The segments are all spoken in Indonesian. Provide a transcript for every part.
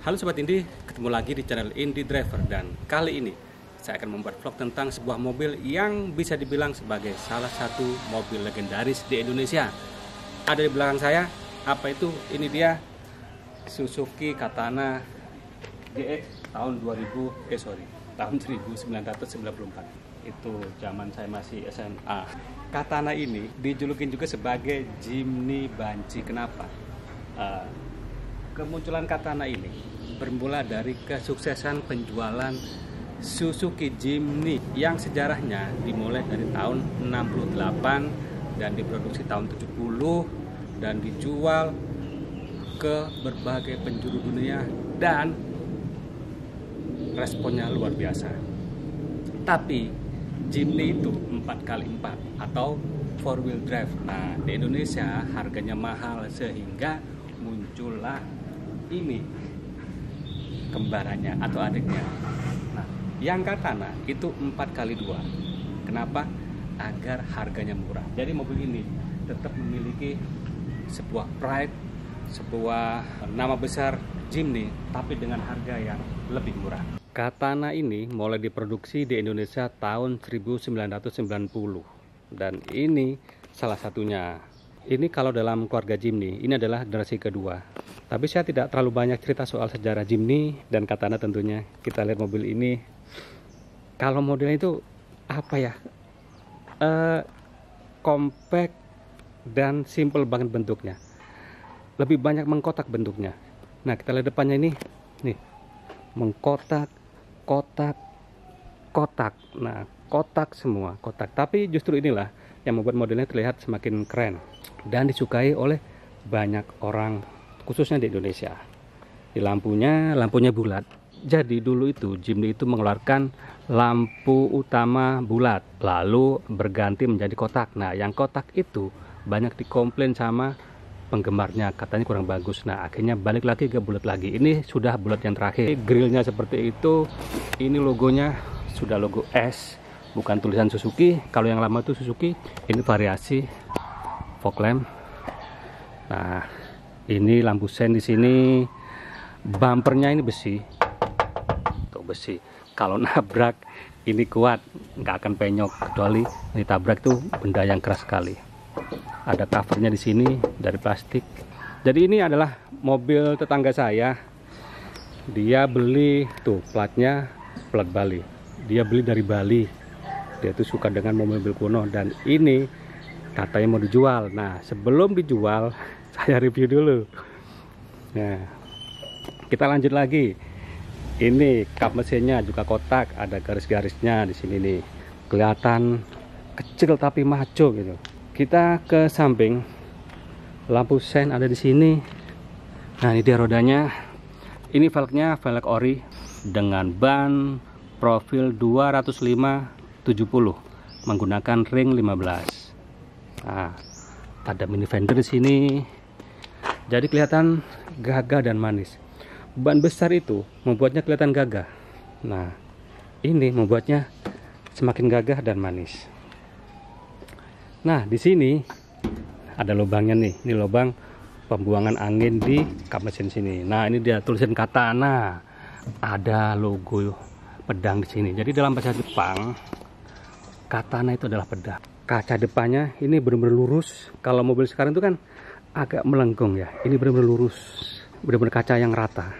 Halo Sobat Indie, ketemu lagi di channel Indie Driver. Dan kali ini saya akan membuat vlog tentang sebuah mobil yang bisa dibilang sebagai salah satu mobil legendaris di Indonesia. Ada di belakang saya, apa itu? Ini dia Suzuki Katana GX tahun 1994. Itu zaman saya masih SMA. Katana ini dijulukin juga sebagai Jimny Banci. Kenapa? Kemunculan Katana ini bermula dari kesuksesan penjualan Suzuki Jimny yang sejarahnya dimulai dari tahun 68 dan diproduksi tahun 70 dan dijual ke berbagai penjuru dunia dan responnya luar biasa. Tapi Jimny itu 4x4 atau 4-wheel drive. Nah, di Indonesia harganya mahal sehingga muncullah ini kembarannya atau adiknya. Nah, yang Katana itu 4x2. Kenapa? Agar harganya murah. Jadi mobil ini tetap memiliki sebuah pride, sebuah nama besar Jimny, tapi dengan harga yang lebih murah. Katana ini mulai diproduksi di Indonesia tahun 1990 dan ini salah satunya. Ini kalau dalam keluarga Jimny, ini adalah generasi kedua. Tapi saya tidak terlalu banyak cerita soal sejarah Jimny dan Katana tentunya. Kita lihat mobil ini. Kalau modelnya itu apa ya? Compact dan simple banget bentuknya. Lebih banyak mengkotak bentuknya. Nah, kita lihat depannya ini. Nih, mengkotak, kotak, kotak. Nah, kotak semua, kotak. Tapi justru inilah yang membuat modelnya terlihat semakin keren dan disukai oleh banyak orang, khususnya di Indonesia. Di lampunya bulat. Jadi dulu itu Jimny itu mengeluarkan lampu utama bulat, lalu berganti menjadi kotak. Nah, yang kotak itu banyak dikomplain sama penggemarnya, katanya kurang bagus. Nah, akhirnya balik lagi ke bulat lagi. Ini sudah bulat yang terakhir. Grillnya seperti itu. Ini logonya sudah logo S, bukan tulisan Suzuki. Kalau yang lama itu Suzuki. Ini variasi fog lamp. Nah, ini lampu sen di sini. Bumpernya ini besi. Tuh besi. Kalau nabrak ini kuat, nggak akan penyok, kecuali ditabrak tuh benda yang keras sekali. Ada covernya di sini dari plastik. Jadi ini adalah mobil tetangga saya. Dia beli tuh platnya plat Bali. Dia beli dari Bali. Dia tuh suka dengan mobil-mobil kuno dan ini katanya mau dijual. Nah, sebelum dijual saya review dulu. Nah, kita lanjut lagi. Ini kap mesinnya juga kotak, ada garis-garisnya di sini nih. Kelihatan kecil tapi maco gitu. Kita ke samping. Lampu sen ada di sini. Nah, ini dia rodanya. Ini velgnya velg ori dengan ban profil 205/70 menggunakan ring 15. Nah, ada mini fender di sini. Jadi kelihatan gagah dan manis. Ban besar itu membuatnya kelihatan gagah. Nah, ini membuatnya semakin gagah dan manis. Nah, di sini ada lubangnya nih. Ini lubang pembuangan angin di kap mesin sini. Nah, ini dia tulisan Katana. Ada logo pedang di sini. Jadi dalam bahasa Jepang, Katana itu adalah pedang. Kaca depannya ini benar-benar lurus. Kalau mobil sekarang itu kan agak melengkung ya. Ini benar-benar lurus. Benar-benar kaca yang rata.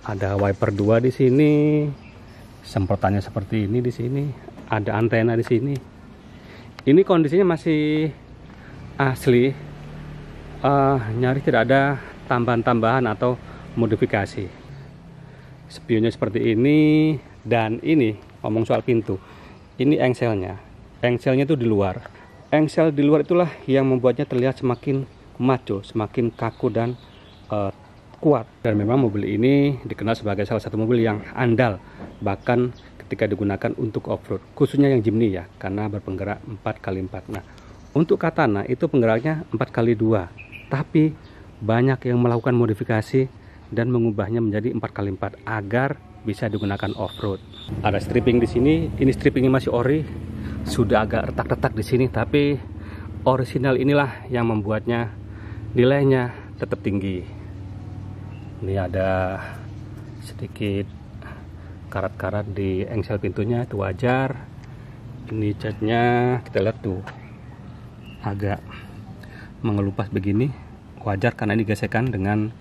Ada wiper 2 di sini. Semprotannya seperti ini di sini. Ada antena di sini. Ini kondisinya masih asli. Nyaris tidak ada tambahan-tambahan atau modifikasi. Spionnya seperti ini. Dan ini ngomong soal pintu. Ini engselnya. Engselnya itu di luar. Engsel di luar itulah yang membuatnya terlihat semakin maco, semakin kaku dan kuat. Dan memang mobil ini dikenal sebagai salah satu mobil yang andal, bahkan ketika digunakan untuk off-road, khususnya yang Jimny ya, karena berpenggerak 4x4. Nah, untuk Katana itu penggeraknya 4x2, tapi banyak yang melakukan modifikasi dan mengubahnya menjadi 4x4 agar bisa digunakan off-road. Ada stripping di sini. Ini strippingnya masih ori, sudah agak retak-retak di sini, tapi orisinal inilah yang membuatnya nilainya tetap tinggi. Ini ada sedikit karat-karat di engsel pintunya, itu wajar. Ini catnya kita lihat tuh agak mengelupas begini, wajar karena ini gesekan dengan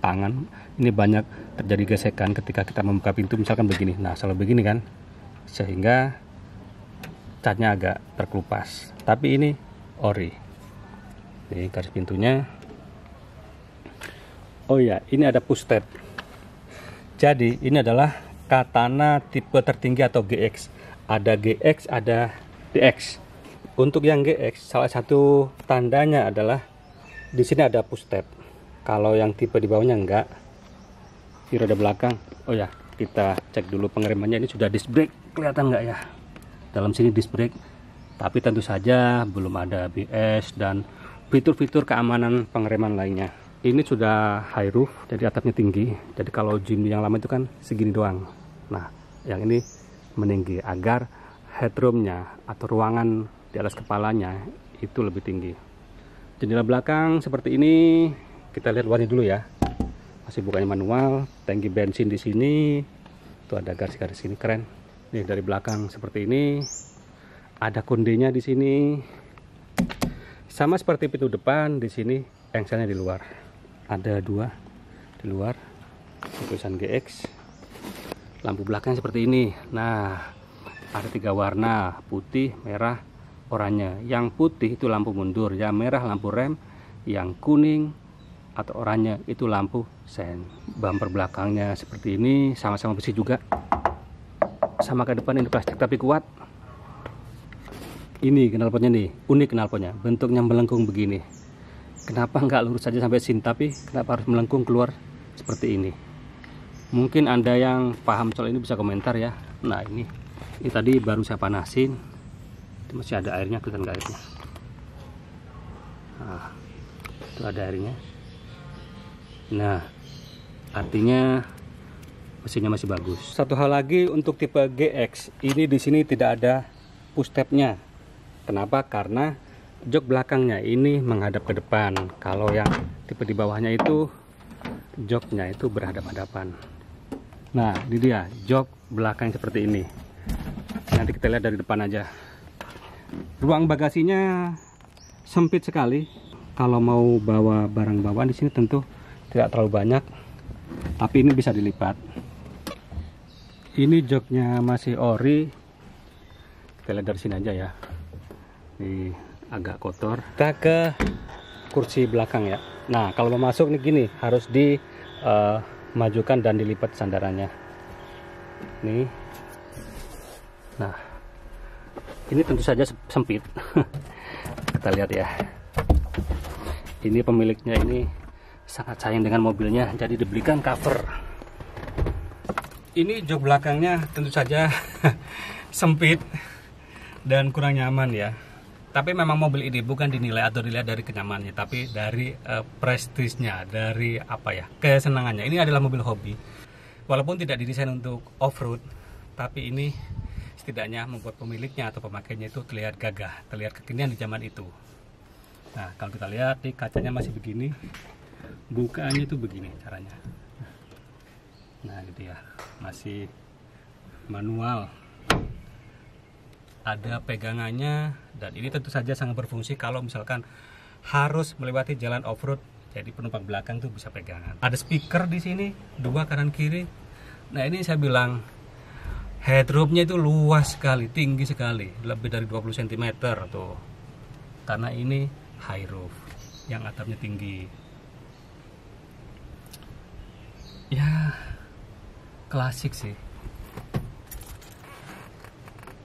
tangan. Ini banyak terjadi gesekan ketika kita membuka pintu, misalkan begini. Nah, selalu begini kan, sehingga catnya agak terkelupas. Tapi ini ori. Ini garis pintunya. Oh ya, ini ada push tab. Jadi ini adalah katana tipe tertinggi atau GX. Ada GX, ada DX. Untuk yang GX, salah satu tandanya adalah di sini ada push tab. Kalau yang tipe di bawahnya enggak. Di roda belakang. Oh ya, kita cek dulu pengeremannya. Ini sudah disc brake, kelihatan enggak ya? Dalam sini disc brake. Tapi tentu saja belum ada ABS dan fitur-fitur keamanan pengereman lainnya. Ini sudah high roof, jadi atapnya tinggi. Jadi kalau Jimny yang lama itu kan segini doang. Nah, yang ini meninggi agar headroomnya atau ruangan di atas kepalanya itu lebih tinggi. Jendela belakang seperti ini. Kita lihat luarnya dulu ya. Masih bukanya manual. Tangki bensin di sini. Tuh ada garis-garis ini, keren. Nih dari belakang seperti ini. Ada kondenya di sini. Sama seperti pintu depan, di sini engselnya di luar. Ada dua di luar, tulisan GX. Lampu belakang seperti ini. Nah, ada 3 warna, putih, merah, oranye. Yang putih itu lampu mundur, yang merah lampu rem, yang kuning atau oranye itu lampu sen. Bumper belakangnya seperti ini, sama-sama besi juga. Sama ke depan ini plastik tapi kuat. Ini knalpotnya nih, unik knalpotnya, bentuknya melengkung begini. Kenapa nggak lurus saja sampai sini, tapi kenapa harus melengkung keluar seperti ini? Mungkin Anda yang paham soal ini bisa komentar ya. Nah, ini tadi baru saya panasin. Itu masih ada airnya, kelihatan nggak airnya? Nah, itu ada airnya. Nah, artinya mesinnya masih bagus. Satu hal lagi untuk tipe GX, ini di sini tidak ada push tab-nya. Kenapa? Karena jok belakangnya ini menghadap ke depan. Kalau yang tipe di bawahnya itu joknya itu berhadap-hadapan. Nah, ini dia jok belakang seperti ini. Nanti kita lihat dari depan aja. Ruang bagasinya sempit sekali. Kalau mau bawa barang bawaan di sini tentu tidak terlalu banyak. Tapi ini bisa dilipat. Ini joknya masih ori. Kita lihat dari sini aja ya. Ini agak kotor. Kita ke kursi belakang ya. Nah, kalau mau masuk nih gini, harus dimajukan dan dilipat sandarannya. Nih. Nah, ini tentu saja sempit. Kita lihat ya. Ini pemiliknya ini sangat sayang dengan mobilnya, jadi dibelikan cover. Ini jok belakangnya tentu saja sempit dan kurang nyaman ya. Tapi memang mobil ini bukan dinilai atau dilihat dari kenyamanannya, tapi dari prestisnya, dari apa ya, kesenangannya. Ini adalah mobil hobi. Walaupun tidak didesain untuk off-road, tapi ini setidaknya membuat pemiliknya atau pemakainya itu terlihat gagah, terlihat kekinian di zaman itu. Nah, kalau kita lihat nih, kacanya masih begini, bukaannya itu begini caranya. Nah, gitu ya, masih manual. Ada pegangannya, dan ini tentu saja sangat berfungsi kalau misalkan harus melewati jalan off-road. Jadi penumpang belakang tuh bisa pegangan. Ada speaker di sini, 2 kanan kiri. Nah, ini saya bilang headroomnya itu luas sekali, tinggi sekali, lebih dari 20 cm tuh. Karena ini high roof, yang atapnya tinggi. Ya, klasik sih.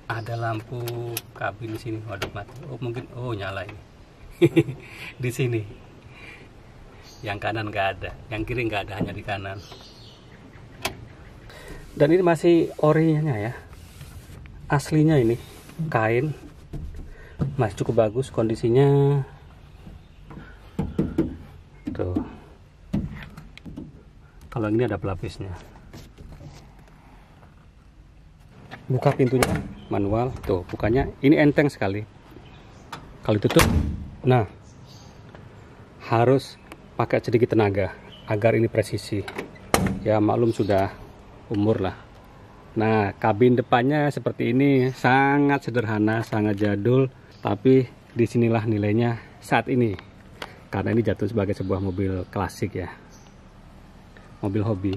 Ada lampu kabin di sini. Waduh, mati. Oh, mungkin nyala ini. Di sini. Yang kanan nggak ada, yang kiri nggak ada, hanya di kanan. Dan ini masih orinya ya. Aslinya ini kain. Masih cukup bagus kondisinya. Tuh. Kalau ini ada pelapisnya. Buka pintunya manual, tuh bukanya ini enteng sekali. Kalau ditutup, nah harus pakai sedikit tenaga. agar ini presisi. Ya maklum sudah umur lah. Nah, kabin depannya seperti ini, sangat sederhana, sangat jadul, tapi disinilah nilainya saat ini. Karena ini jatuh sebagai sebuah mobil klasik ya, mobil hobi.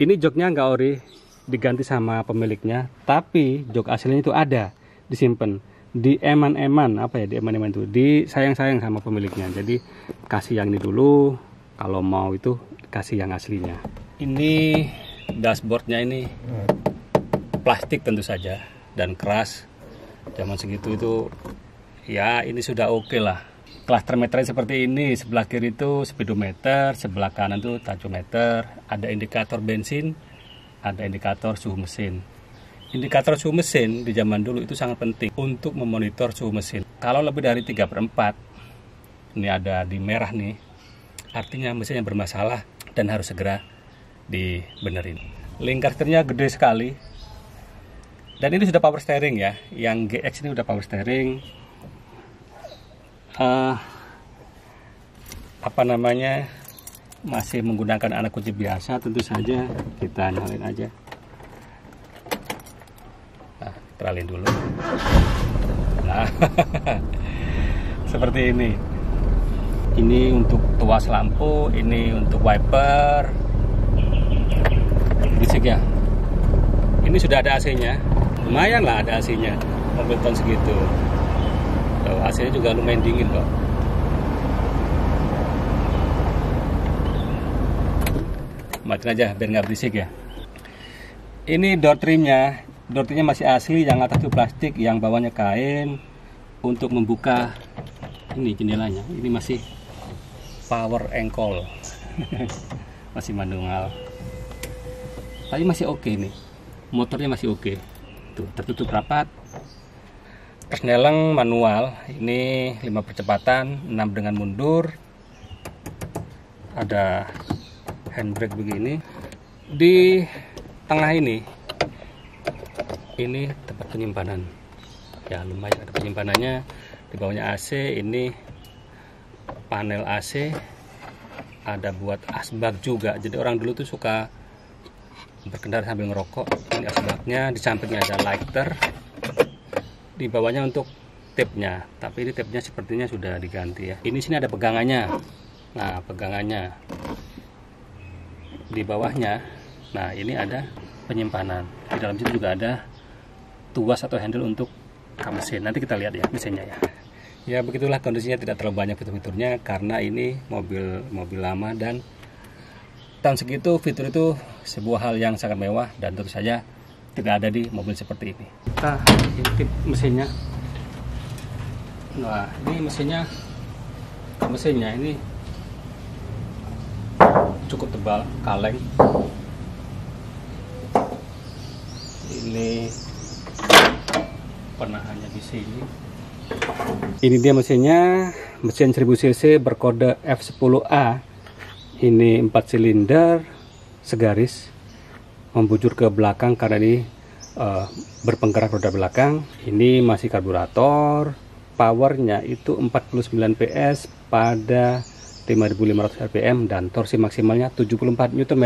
Ini joknya nggak ori, diganti sama pemiliknya, tapi jok aslinya itu ada, disimpan di eman-eman, apa ya, di eman-eman itu, disayang-sayang sama pemiliknya. Jadi kasih yang ini dulu, kalau mau itu kasih yang aslinya. Ini dashboardnya ini plastik tentu saja dan keras. Zaman segitu itu ya ini sudah oke lah. Klaster meternya seperti ini, sebelah kiri itu speedometer, sebelah kanan itu tachometer, ada indikator bensin, ada indikator suhu mesin. Indikator suhu mesin di zaman dulu itu sangat penting untuk memonitor suhu mesin. Kalau lebih dari 3/4, ini ada di merah nih, artinya mesinnya bermasalah dan harus segera dibenerin. Lingkar setirnya gede sekali. Dan ini sudah power steering ya. Yang GX ini udah power steering. Apa namanya? Masih menggunakan anak kunci biasa, tentu saja kita nyalain aja. Nah, teralin dulu. Nah, seperti ini. Ini untuk tuas lampu, ini untuk wiper. Bisik ya. Ini sudah ada AC-nya. Lumayan lah ada AC-nya. Mobil tahun segitu. AC-nya juga lumayan dingin kok. Matiin aja biar nggak berisik ya. Ini door trimnya. Door trimnya masih asli, yang atas itu plastik, yang bawahnya kain. Untuk membuka ini jendelanya, ini masih power ankle. Masih manual. Tapi masih oke nih. Motornya masih oke. Tuh, tertutup rapat. Persneleng manual. Ini 5 percepatan, 6 dengan mundur. Ada handbrake begini. Di tengah ini tempat penyimpanan. Ya, lumayan ada penyimpanannya. Di bawahnya AC, ini panel AC. Ada buat asbak juga. Jadi orang dulu tuh suka berkendara sambil ngerokok. Ini asbaknya, di sampingnya ada lighter, di bawahnya untuk tape-nya, tapi ini tape-nya sepertinya sudah diganti ya. Ini sini ada pegangannya. Nah, pegangannya di bawahnya. Nah, ini ada penyimpanan. Di dalam situ juga ada tuas atau handle untuk kap mesin. Nanti kita lihat ya mesinnya ya. Ya begitulah kondisinya, tidak terlalu banyak fitur-fiturnya karena ini mobil lama, dan tahun segitu fitur itu sebuah hal yang sangat mewah dan tentu saja tidak ada di mobil seperti ini. Kita intip mesinnya. Nah, ini mesinnya ini cukup tebal, kaleng. Ini penahannya di sini. Ini dia mesinnya, mesin 1000 cc berkode F10A. Ini 4 silinder segaris, membujur ke belakang karena ini berpenggerak roda belakang. Ini masih karburator. Powernya itu 49 PS pada 5.500 rpm dan torsi maksimalnya 74 Nm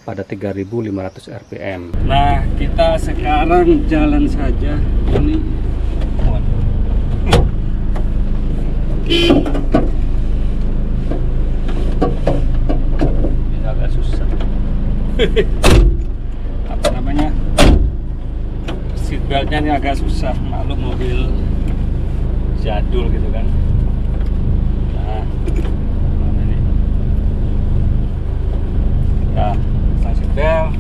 pada 3.500 rpm. Nah, kita sekarang jalan saja. Ini agak susah. Apa namanya, seatbeltnya ini agak susah, maklum mobil jadul gitu kan. Nah, mana ini? Kita pasang seatbelt.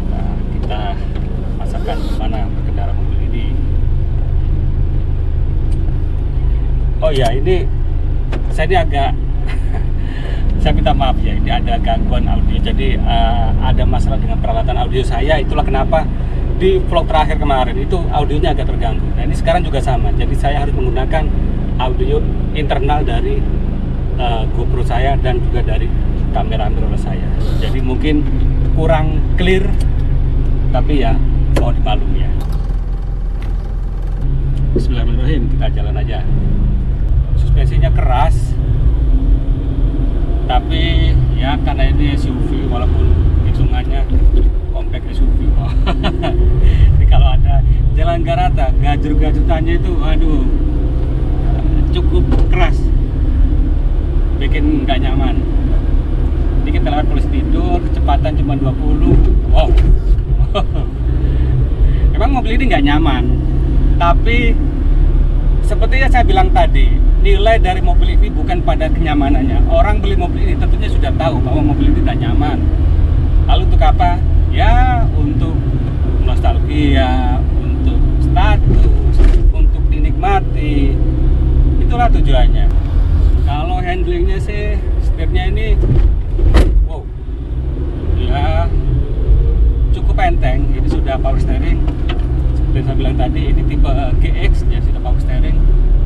Nah, kita rasakan mana berkendara mobil ini. Oh ya, ini saya ini agak saya minta maaf ya, ini ada gangguan audio. Jadi ada masalah dengan peralatan audio saya. Itulah kenapa di vlog terakhir kemarin itu audionya agak terganggu. Nah, ini sekarang juga sama. Jadi saya harus menggunakan audio internal dari GoPro saya dan juga dari kamera mirrorless saya. Jadi mungkin kurang clear, tapi ya mau dimaklumi ya. Bismillahirrahmanirrahim, kita jalan aja. Suspensinya keras, Tapi ya karena ini SUV, walaupun hitungannya compact SUV. Jadi kalau ada jalan gak rata, gajur-gajutannya itu aduh cukup keras, bikin nggak nyaman. Jadi kita lewat polisi tidur, kecepatan cuma 20. Wow. Emang mobil ini nggak nyaman, tapi seperti yang saya bilang tadi, nilai dari mobil ini bukan pada kenyamanannya. Orang beli mobil ini tentunya sudah tahu bahwa mobil ini tidak nyaman. Lalu untuk apa? Ya untuk nostalgia, untuk status, untuk dinikmati. Itulah tujuannya. Kalau handlingnya sih, setirnya ini, wow, ya cukup enteng. Ini sudah power steering. Seperti saya bilang tadi, ini tipe GX ya, sudah power steering.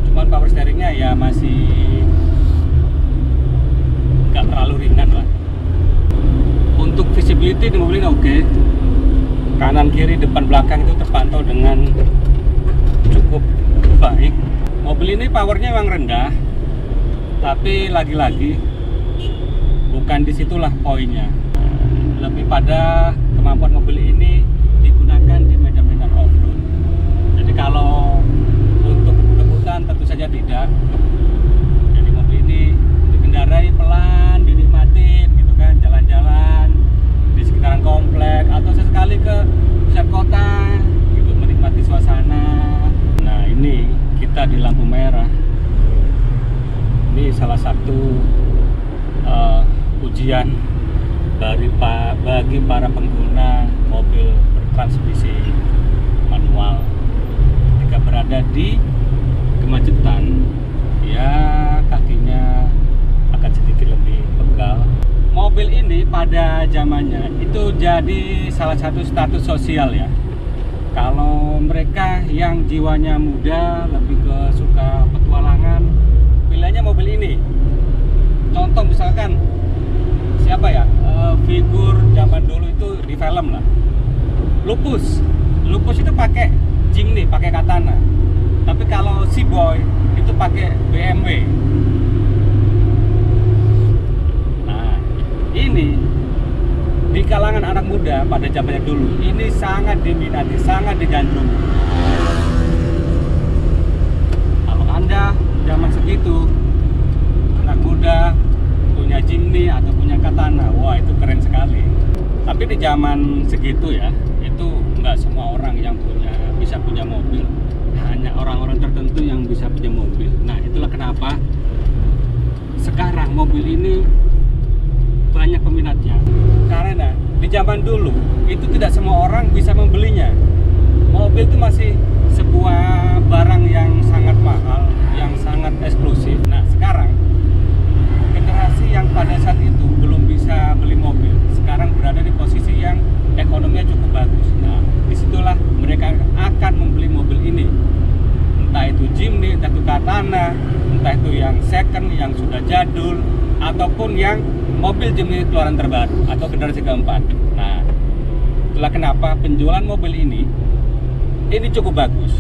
Cuman power steeringnya ya masih nggak terlalu ringan lah. Untuk visibility di mobil ini oke. Kanan kiri depan belakang itu terpantau dengan cukup baik. Mobil ini powernya memang rendah, tapi lagi-lagi bukan disitulah poinnya. Lebih pada kemampuan mobil ini digunakan di medan-medan off-road. Jadi kalau untuk rebutan tentu saja tidak. Jadi mobil ini dikendarai pelan, dinikmatin gitu kan, jalan-jalan di sekitaran komplek atau sesekali ke pusat kota gitu, menikmati suasana. Nah ini kita di lampu merah. Ini salah satu ujian bagi para pengguna mobil bertransmisi manual ketika berada di kemacetan, ya kakinya akan sedikit lebih pegal. Mobil ini pada zamannya itu jadi salah satu status sosial ya. Kalau mereka yang jiwanya muda, lebih ke suka petualangan, pilihannya mobil ini. Contoh misalkan siapa ya, figur zaman dulu itu di film lah, Lupus itu pakai Jimny, pakai Katana. Tapi kalau si Boy itu pakai BMW. Nah ini di kalangan anak muda pada zamannya dulu ini sangat diminati, sangat digandrungi. Kalau Anda zaman segitu anak muda punya Jimny atau punya Katana, wah itu keren sekali. Tapi di zaman segitu ya, itu nggak semua orang yang bisa punya mobil, hanya orang-orang tertentu yang bisa punya mobil. Nah itulah kenapa sekarang mobil ini banyak peminatnya, karena di zaman dulu itu tidak semua orang bisa membelinya. Mobil itu masih sebuah barang yang sangat mahal, yang sangat eksklusif. Nah sekarang generasi yang pada saat itu belum bisa beli mobil, sekarang berada di posisi yang ekonominya cukup bagus. Nah disitulah mereka akan membeli mobil ini, entah itu Jimny, entah itu Katana, entah itu yang second, yang sudah jadul, ataupun yang mobil Jimny keluaran terbaru atau generasi keempat. Nah itulah kenapa penjualan mobil ini cukup bagus.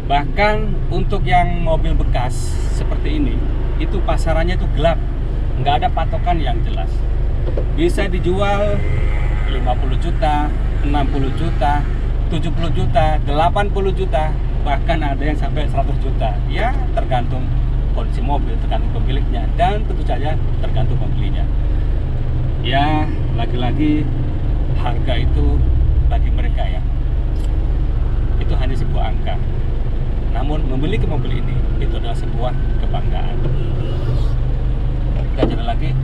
Bahkan untuk yang mobil bekas seperti ini, itu pasarannya itu gelap, nggak ada patokan yang jelas. Bisa dijual 50 juta, 60 juta, 70 juta, 80 juta, bahkan ada yang sampai 100 juta. Ya tergantung kondisi mobil, tergantung pemiliknya, dan tentu saja tergantung pembelinya. Ya lagi-lagi harga itu bagi mereka ya, itu hanya sebuah angka. Namun memiliki mobil ini itu adalah sebuah kebanggaan. Kita jalan lagi.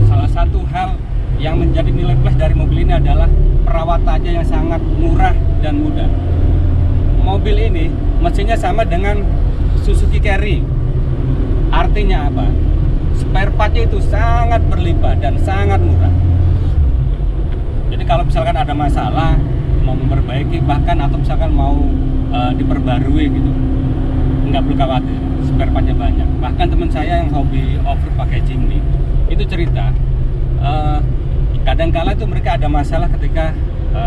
Salah satu hal yang menjadi nilai plus dari mobil ini adalah perawatannya yang sangat murah dan mudah. Mobil ini mesinnya sama dengan Suzuki Carry. Artinya apa? Spare partnya itu sangat berlimpah dan sangat murah. Jadi kalau misalkan ada masalah, mau memperbaiki bahkan atau misalkan mau diperbarui gitu, nggak perlu khawatir, spare partnya banyak. Bahkan teman saya yang hobi off-road pakai Jimny itu cerita, kadang-kala itu mereka ada masalah ketika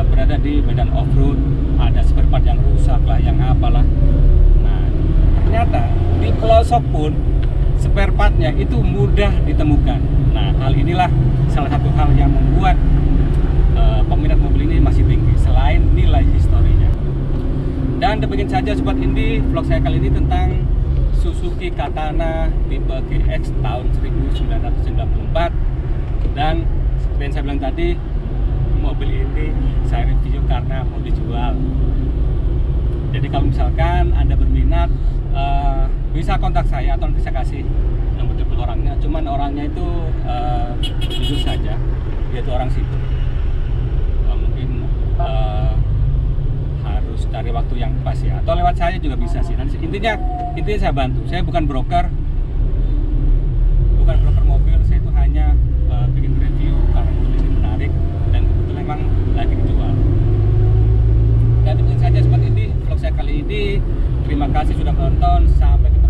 berada di medan off-road, ada spare part yang rusak lah, yang apalah. Nah shop pun spare partnya itu mudah ditemukan. Nah, hal inilah salah satu hal yang membuat peminat mobil ini masih tinggi selain nilai historinya. Dan demikian saja Sobat Indie, vlog saya kali ini tentang Suzuki Katana tipe GX tahun 1994. Dan seperti yang saya bilang tadi, mobil ini saya review karena mau dijual. Jadi kalau misalkan Anda berminat, bisa kontak saya atau nanti saya kasih nomor telepon orangnya. Cuman orangnya itu jujur saja, dia itu orang sibuk. Mungkin harus cari waktu yang pas ya, atau lewat saya juga bisa sih. Nanti intinya saya bantu. Saya bukan broker mobil. Saya itu hanya bikin review karena mobil ini menarik dan kebetulan memang lagi dijual. Dan demikian saja Sobat Indie, vlog saya kali ini. Terima kasih sudah menonton. Sampai ketemu